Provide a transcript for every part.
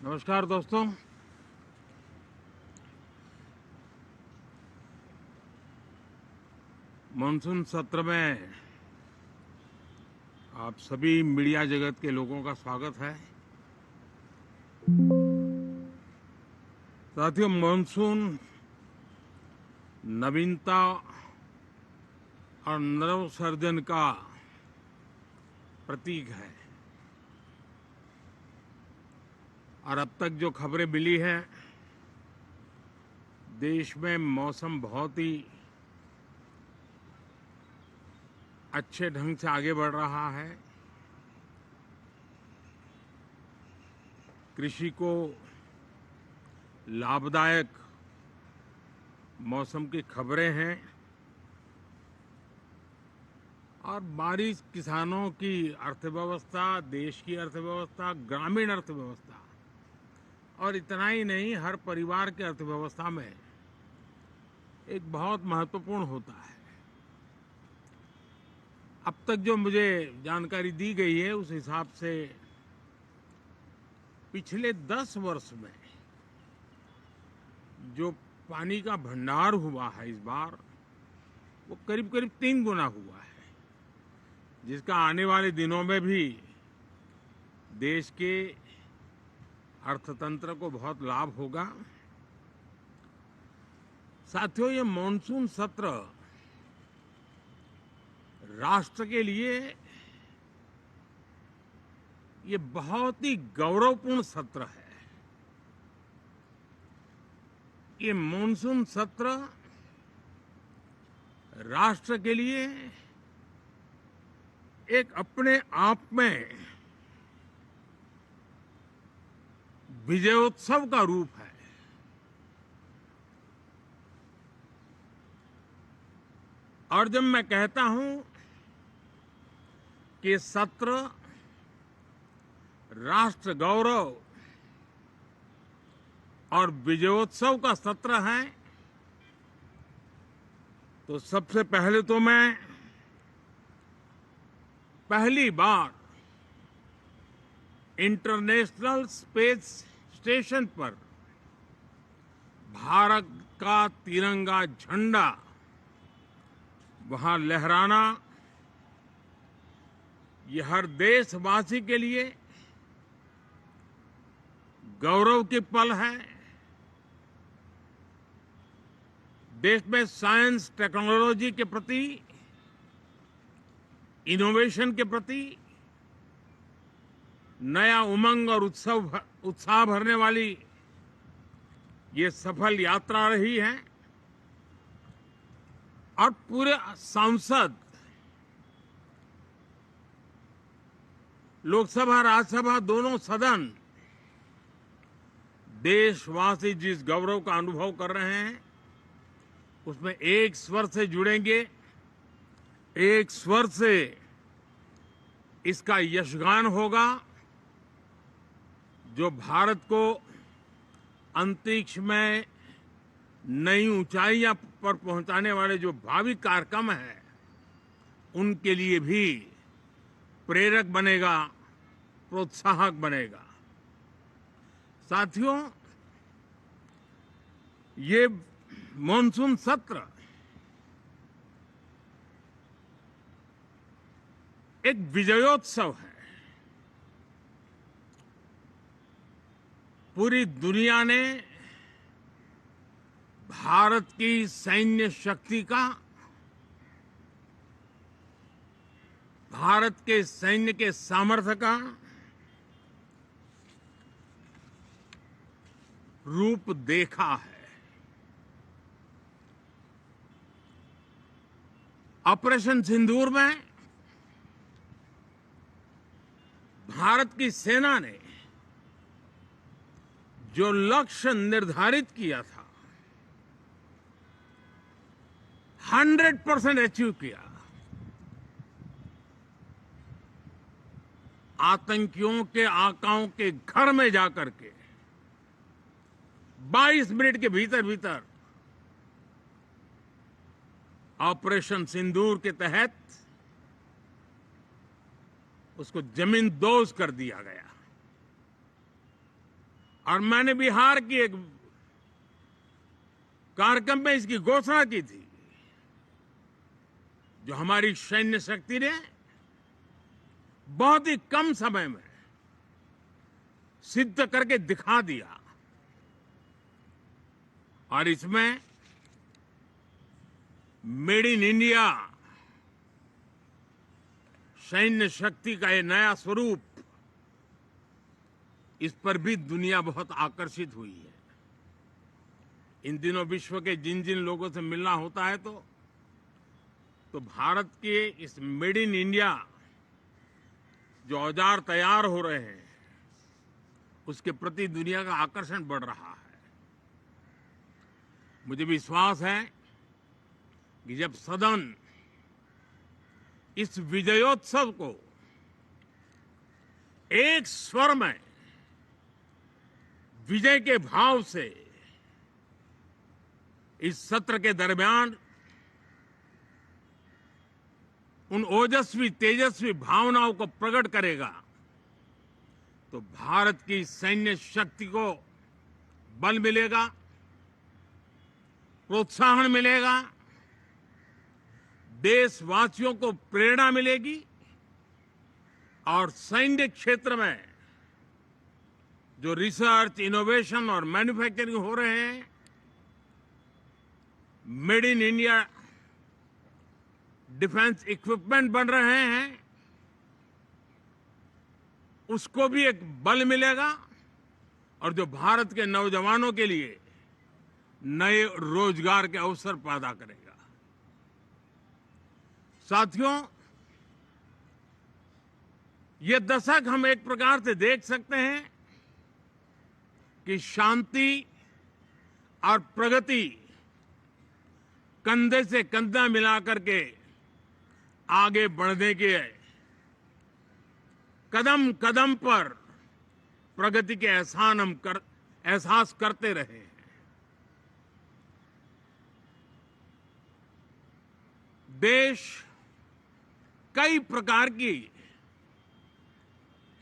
नमस्कार दोस्तों। मानसून सत्र में आप सभी मीडिया जगत के लोगों का स्वागत है। साथियों, मानसून नवीनता और नवसर्जन का प्रतीक है और अब तक जो खबरें मिली हैं, देश में मौसम बहुत ही अच्छे ढंग से आगे बढ़ रहा है। कृषि को लाभदायक मौसम की खबरें हैं और बारिश किसानों की अर्थव्यवस्था, देश की अर्थव्यवस्था, ग्रामीण अर्थव्यवस्था और इतना ही नहीं, हर परिवार की अर्थव्यवस्था में एक बहुत महत्वपूर्ण होता है। अब तक जो मुझे जानकारी दी गई है उस हिसाब से पिछले 10 वर्ष में जो पानी का भंडार हुआ है इस बार, वो करीब करीब 3 गुना हुआ है, जिसका आने वाले दिनों में भी देश के अर्थतंत्र को बहुत लाभ होगा। साथियों, ये मॉनसून सत्र राष्ट्र के लिए ये बहुत ही गौरवपूर्ण सत्र है। ये मॉनसून सत्र राष्ट्र के लिए एक अपने आप में विजयोत्सव का रूप है। और जब मैं कहता हूं कि सत्र राष्ट्र गौरव और विजयोत्सव का सत्र है, तो सबसे पहले तो मैं पहली बार इंटरनेशनल स्पेस स्टेशन पर भारत का तिरंगा झंडा वहां लहराना, ये हर देशवासी के लिए गौरव की पल है। देश में साइंस टेक्नोलॉजी के प्रति, इनोवेशन के प्रति नया उमंग और उत्साह भरने वाली ये सफल यात्रा रही है और पूरे संसद, लोकसभा राज्यसभा दोनों सदन देशवासी जिस गौरव का अनुभव कर रहे हैं उसमें एक स्वर से जुड़ेंगे, एक स्वर से इसका यशगान होगा, जो भारत को अंतरिक्ष में नई ऊंचाइयां पर पहुंचाने वाले जो भावी कार्यक्रम हैं उनके लिए भी प्रेरक बनेगा, प्रोत्साहक बनेगा। साथियों, ये मॉनसून सत्र एक विजयोत्सव है। पूरी दुनिया ने भारत की सैन्य शक्ति का, भारत के सैन्य के सामर्थ्य का रूप देखा है। ऑपरेशन सिंदूर में भारत की सेना ने जो लक्ष्य निर्धारित किया था 100% अचीव किया। आतंकियों के आकाओं के घर में जाकर के 22 मिनट के भीतर भीतर ऑपरेशन सिंदूर के तहत उसको जमींदोज कर दिया गया। और मैंने बिहार की एक कार्यक्रम में इसकी घोषणा की थी, जो हमारी सैन्य शक्ति ने बहुत ही कम समय में सिद्ध करके दिखा दिया। और इसमें मेड इन इंडिया सैन्य शक्ति का ये नया स्वरूप, इस पर भी दुनिया बहुत आकर्षित हुई है। इन दिनों विश्व के जिन जिन लोगों से मिलना होता है तो भारत के इस मेड इन इंडिया जो औजार तैयार हो रहे हैं, उसके प्रति दुनिया का आकर्षण बढ़ रहा है। मुझे विश्वास है कि जब सदन इस विजयोत्सव को एक स्वर में विजय के भाव से इस सत्र के दरमियान उन ओजस्वी तेजस्वी भावनाओं को प्रकट करेगा, तो भारत की सैन्य शक्ति को बल मिलेगा, प्रोत्साहन मिलेगा, देशवासियों को प्रेरणा मिलेगी और सैन्य क्षेत्र में जो रिसर्च, इनोवेशन और मैन्युफैक्चरिंग हो रहे हैं, made in India defence equipment बन रहे हैं, उसको भी एक बल मिलेगा और जो भारत के नौजवानों के लिए नए रोजगार के अवसर पैदा करेगा। साथियों, ये दशक हम एक प्रकार से देख सकते हैं कि शांति और प्रगति कंधे से कंधा मिलाकर के आगे बढ़ने के कदम कदम पर प्रगति के एहसास करते रहे हैं। देश कई प्रकार की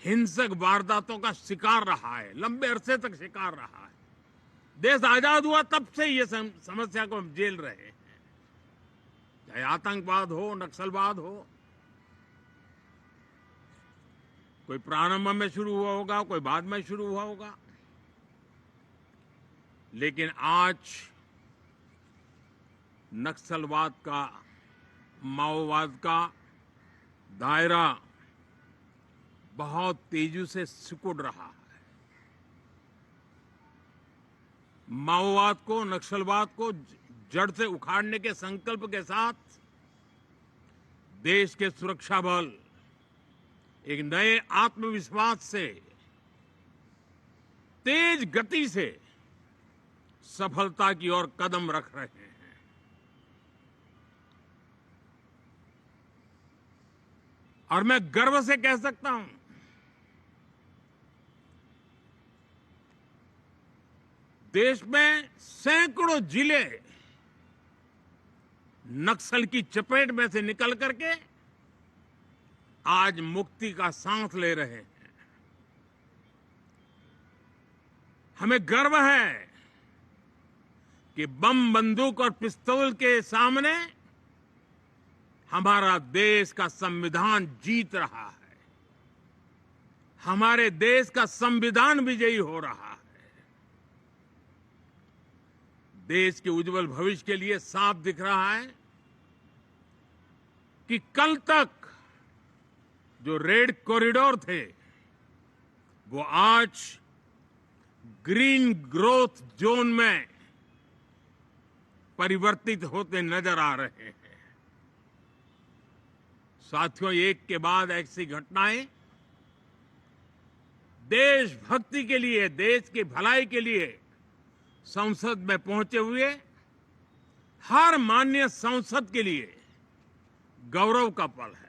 हिंसक वारदातों का शिकार रहा है, लंबे अरसे तक शिकार रहा है। देश आजाद हुआ तब से ये समस्या को हम झेल रहे हैं, चाहे आतंकवाद हो, नक्सलवाद हो। कोई प्रारंभ में शुरू हुआ होगा, कोई बाद में शुरू हुआ होगा, लेकिन आज नक्सलवाद का, माओवाद का दायरा बहुत तेजी से सिकुड़ रहा है। माओवाद को, नक्सलवाद को जड़ से उखाड़ने के संकल्प के साथ देश के सुरक्षा बल एक नए आत्मविश्वास से, तेज गति से सफलता की ओर कदम रख रहे हैं। और मैं गर्व से कह सकता हूं, देश में सैकड़ों जिले नक्सल की चपेट में से निकल करके आज मुक्ति का सांस ले रहे हैं। हमें गर्व है कि बम, बंदूक और पिस्तौल के सामने हमारा देश का संविधान जीत रहा है, हमारे देश का संविधान विजयी हो रहा है। देश के उज्जवल भविष्य के लिए साफ दिख रहा है कि कल तक जो रेड कॉरिडोर थे, वो आज ग्रीन ग्रोथ जोन में परिवर्तित होते नजर आ रहे हैं। साथियों, एक के बाद ऐसी घटनाएं देशभक्ति के लिए, देश की भलाई के लिए संसद में पहुंचे हुए हर माननीय सांसद के लिए गौरव का पल है।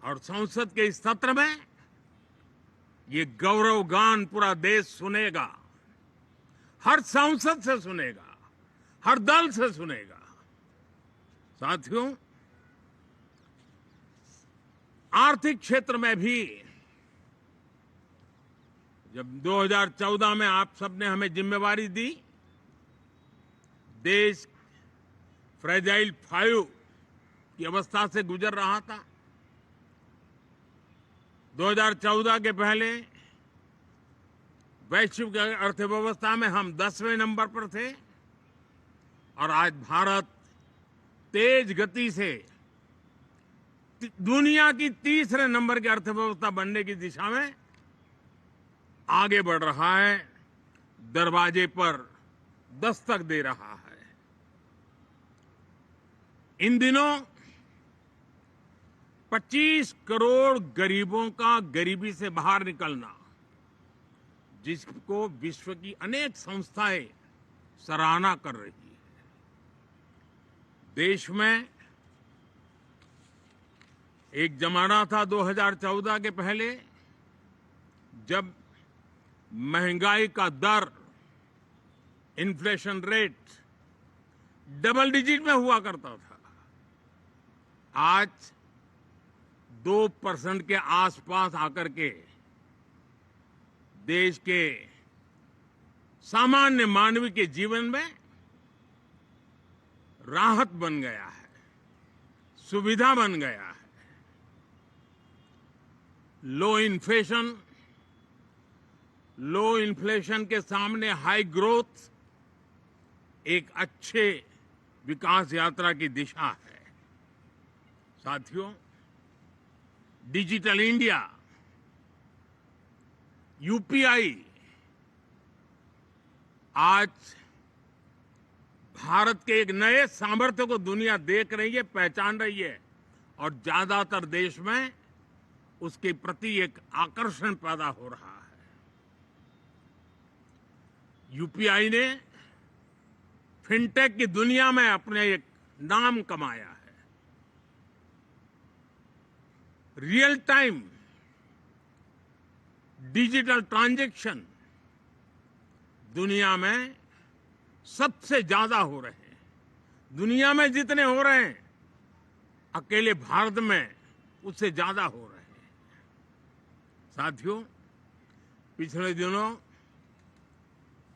और संसद के इस सत्र में ये गौरव गान पूरा देश सुनेगा, हर सांसद से सुनेगा, हर दल से सुनेगा। साथियों, आर्थिक क्षेत्र में भी जब 2014 में आप सबने हमें जिम्मेवारी दी, देश फ्रेजाइल 5 की अवस्था से गुजर रहा था। 2014 के पहले वैश्विक अर्थव्यवस्था में हम 10वें नंबर पर थे और आज भारत तेज गति से दुनिया की तीसरे नंबर की अर्थव्यवस्था बनने की दिशा में आगे बढ़ रहा है, दरवाजे पर दस्तक दे रहा है। इन दिनों 25 करोड़ गरीबों का गरीबी से बाहर निकलना, जिसको विश्व की अनेक संस्थाएं सराहना कर रही है। देश में एक जमाना था 2014 के पहले, जब महंगाई का दर, इन्फ्लेशन रेट डबल डिजिट में हुआ करता था। आज 2% के आसपास आकर के देश के सामान्य मानव के जीवन में राहत बन गया है, सुविधा बन गया है। लो इन्फ्लेशन के सामने हाई ग्रोथ एक अच्छे विकास यात्रा की दिशा है। साथियों, डिजिटल इंडिया, यूपीआई आज भारत के एक नए सामर्थ्य को दुनिया देख रही है, पहचान रही है और ज्यादातर देश में उसके प्रति एक आकर्षण पैदा हो रहा है। यूपीआई ने फिनटेक की दुनिया में अपने एक नाम कमाया है। रियल टाइम डिजिटल ट्रांजैक्शन दुनिया में सबसे ज्यादा हो रहे हैं। दुनिया में जितने हो रहे हैं, अकेले भारत में उससे ज्यादा हो रहे हैं। साथियों, पिछले दिनों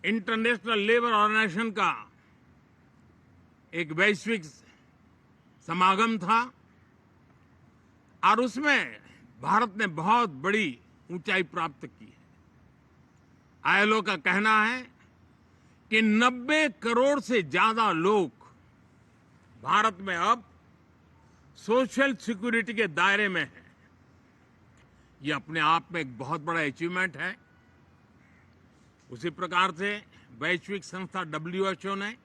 इंटरनेशनल लेबर ऑर्गेनाइजेशन का एक वैश्विक समागम था और उसमें भारत ने बहुत बड़ी ऊंचाई प्राप्त की है। आईएलओ का कहना है कि 90 करोड़ से ज्यादा लोग भारत में अब सोशल सिक्योरिटी के दायरे में हैं। ये अपने आप में एक बहुत बड़ा अचीवमेंट है। उसी प्रकार से वैश्विक संस्था WHO ने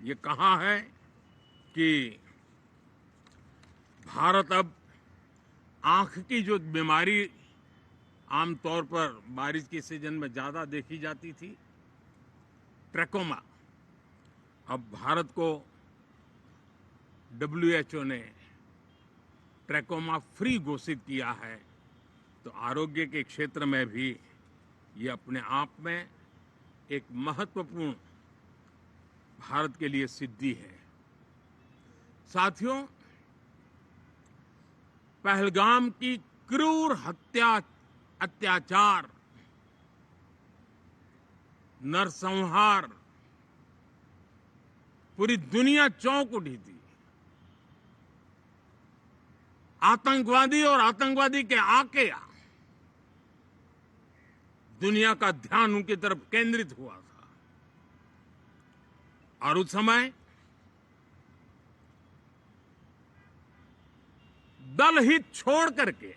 ये कहा है कि भारत अब आंख की जो बीमारी आमतौर पर बारिश के सीजन में ज्यादा देखी जाती थी, ट्रैकोमा, अब भारत को WHO ने ट्रैकोमा फ्री घोषित किया है। तो आरोग्य के क्षेत्र में भी ये अपने आप में एक महत्वपूर्ण भारत के लिए सिद्धि है। साथियों, पहलगाम की क्रूर अत्याचार, नरसंहार, पूरी दुनिया चौंक उठी थी। आतंकवादी और आतंकवादी के आके दुनिया का ध्यान उनकी तरफ केंद्रित हुआ था और उस समय दल हित छोड़ करके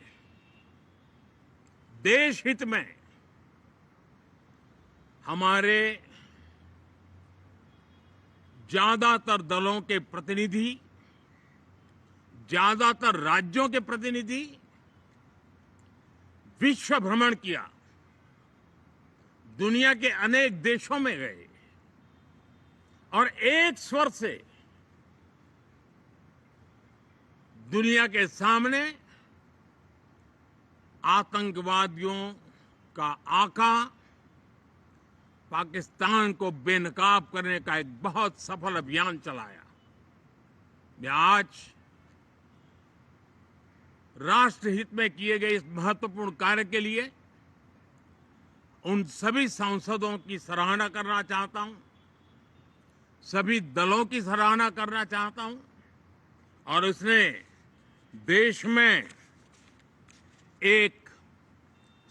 देश हित में हमारे ज्यादातर दलों के प्रतिनिधि, ज्यादातर राज्यों के प्रतिनिधि विश्व भ्रमण किया, दुनिया के अनेक देशों में गए और एक स्वर से दुनिया के सामने आतंकवादियों का आका पाकिस्तान को बेनकाब करने का एक बहुत सफल अभियान चलाया। मैं आज राष्ट्रहित में किए गए इस महत्वपूर्ण कार्य के लिए उन सभी सांसदों की सराहना करना चाहता हूं, सभी दलों की सराहना करना चाहता हूं और उसने देश में एक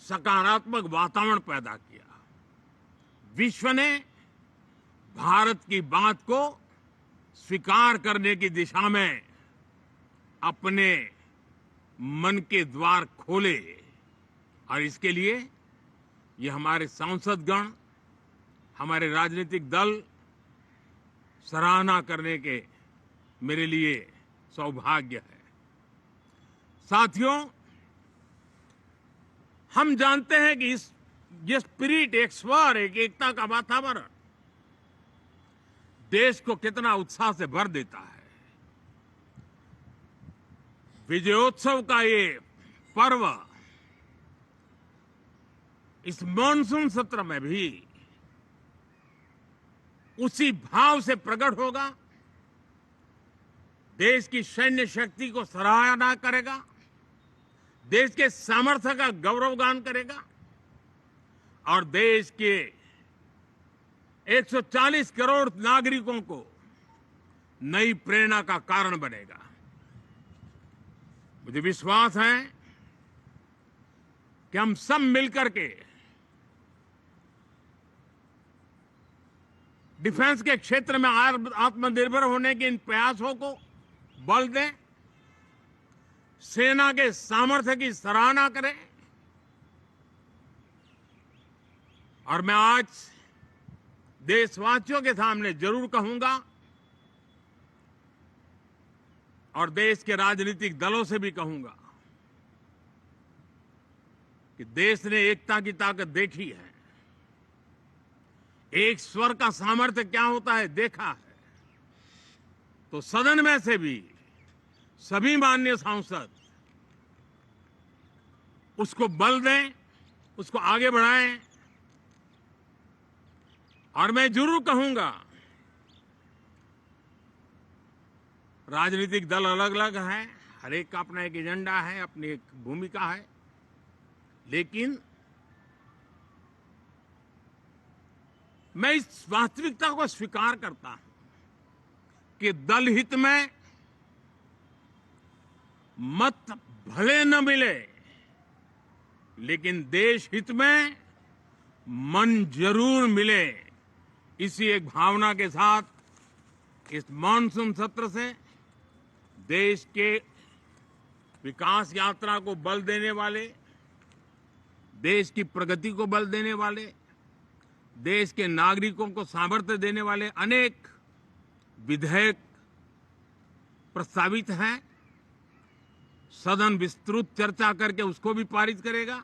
सकारात्मक वातावरण पैदा किया। विश्व ने भारत की बात को स्वीकार करने की दिशा में अपने मन के द्वार खोले और इसके लिए ये हमारे सांसदगण, हमारे राजनीतिक दल सराहना करने के मेरे लिए सौभाग्य है। साथियों, हम जानते हैं कि ये स्पिरिट, एक स्वर, एक एकता का वातावरण देश को कितना उत्साह से भर देता है। विजयोत्सव का ये पर्व इस मॉनसून सत्र में भी उसी भाव से प्रकट होगा। देश की सैन्य शक्ति को सराहना करेगा, देश के सामर्थ्य का गौरवगान करेगा और देश के 140 करोड़ नागरिकों को नई प्रेरणा का कारण बनेगा। मुझे विश्वास है कि हम सब मिलकर के डिफेंस के क्षेत्र में आत्मनिर्भर होने के इन प्रयासों को बल दें, सेना के सामर्थ्य की सराहना करें और मैं आज देशवासियों के सामने जरूर कहूंगा और देश के राजनीतिक दलों से भी कहूंगा कि देश ने एकता की ताकत देखी है, एक स्वर का सामर्थ्य क्या होता है देखा है। तो सदन में से भी सभी माननीय सांसद उसको बल दें, उसको आगे बढ़ाएं और मैं जरूर कहूंगा, राजनीतिक दल अलग अलग हैं, हर एक का अपना एक एजेंडा है, अपनी एक भूमिका है, लेकिन मैं इस वास्तविकता को स्वीकार करता हूं कि दल हित में मत भले न मिले, लेकिन देश हित में मन जरूर मिले। इसी एक भावना के साथ इस मॉनसून सत्र से देश के विकास यात्रा को बल देने वाले, देश की प्रगति को बल देने वाले, देश के नागरिकों को सामर्थ्य देने वाले अनेक विधेयक प्रस्तावित हैं। सदन विस्तृत चर्चा करके उसको भी पारित करेगा।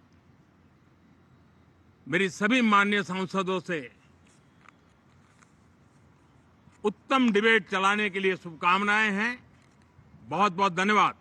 मेरी सभी माननीय सांसदों से उत्तम डिबेट चलाने के लिए शुभकामनाएं हैं। बहुत बहुत धन्यवाद।